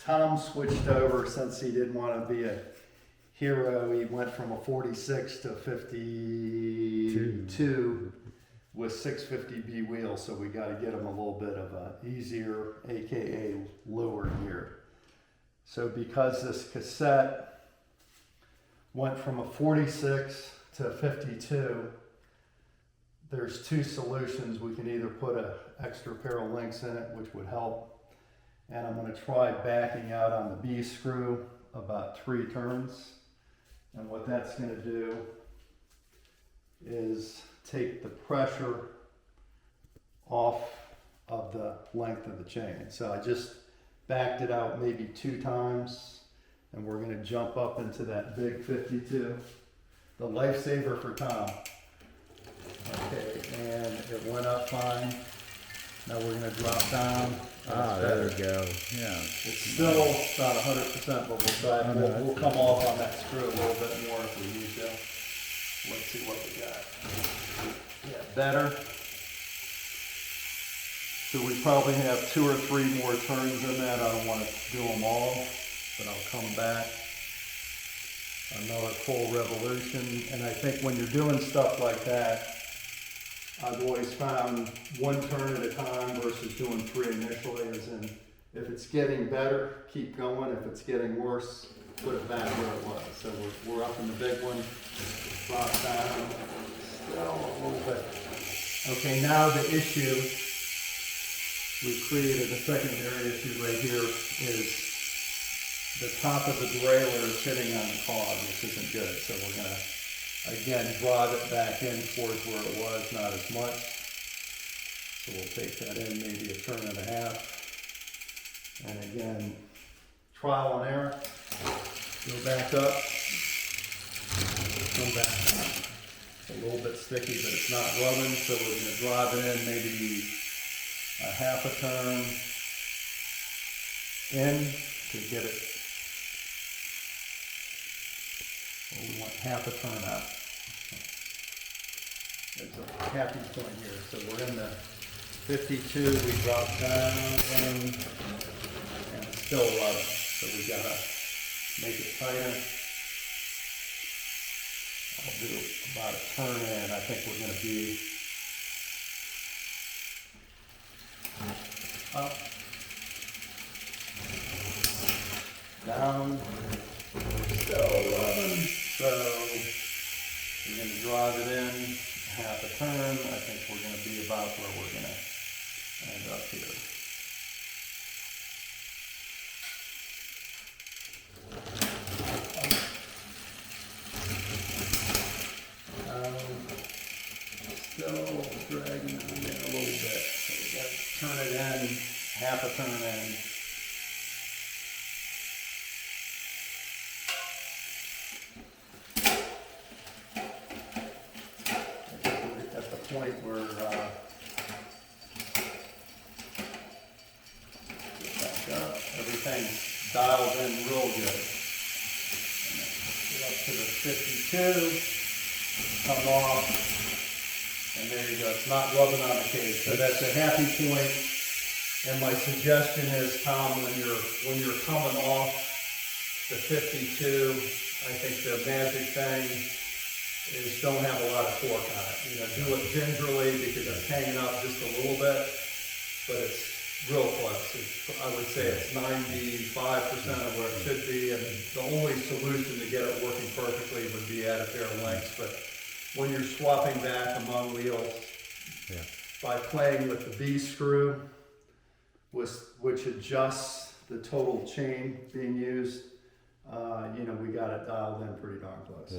Tom switched over since he didn't want to be a hero. He went from a 46 to 52 with 650B wheels, so we got to get him a little bit of a easier, aka lower gear. So because this cassette went from a 46 to 52, there's two solutions. We can either put an extra pair of links in it, which would help, and I'm going to try backing out on the B screw about 3 turns. And what that's going to do is take the pressure off of the length of the chain. So I just backed it out maybe 2 times, and we're going to jump up into that big 52. The lifesaver for Tom. Okay, and it went up fine. Now we're going to drop down. There we go. Yeah. It's still not 100%, but we'll come off on that screw a little bit more if we need to. Let's see what we got. Yeah, better. So we probably have 2 or 3 more turns in that. I don't want to do them all, but I'll come back. Another full revolution. And I think when you're doing stuff like that, I've always found 1 turn at a time versus doing 3 initially, as in, if it's getting better, keep going. If it's getting worse, put it back where it was. So we're up in the big one, drop down, still a little bit. Okay, now the issue, we created a secondary issue right here, is the top of the derailleur is hitting on the cog, which isn't good. So we're gonna, again, drive it back in towards where it was, not as much. So we'll take that in maybe a turn and a half. And again, trial and error. Go back up. Come back down. It's a little bit sticky, but it's not rubbing, so we're going to drive it in maybe a half a turn in to get it. Well, we want half a turn out. There's a happy point here. So we're in the 52, we drop down and it's still rubbing. So we gotta make it tighter. I'll do about a turn in. I think we're gonna be up, down, still rubbing. So we're going to drive it in half a turn. I think we're going to be about where we're going to end up here. Still dragging it in a little bit. So we got to turn it in, half a turn in. Point where everything's dialed in real good. Get up to the 52, come off, and there you go. It's not rubbing on the cage, so that's a happy point. And my suggestion is, Tom, when you're coming off the 52, I think the magic thing is don't have a lot of torque on it. You know, do it gingerly because it's hanging up just a little bit, but it's real close. I would say it's 95% of where it should be, and the only solution to get it working perfectly would be add a pair of links. But when you're swapping back among wheels, by playing with the B screw, which adjusts the total chain being used, you know, we got it dialed in pretty darn close.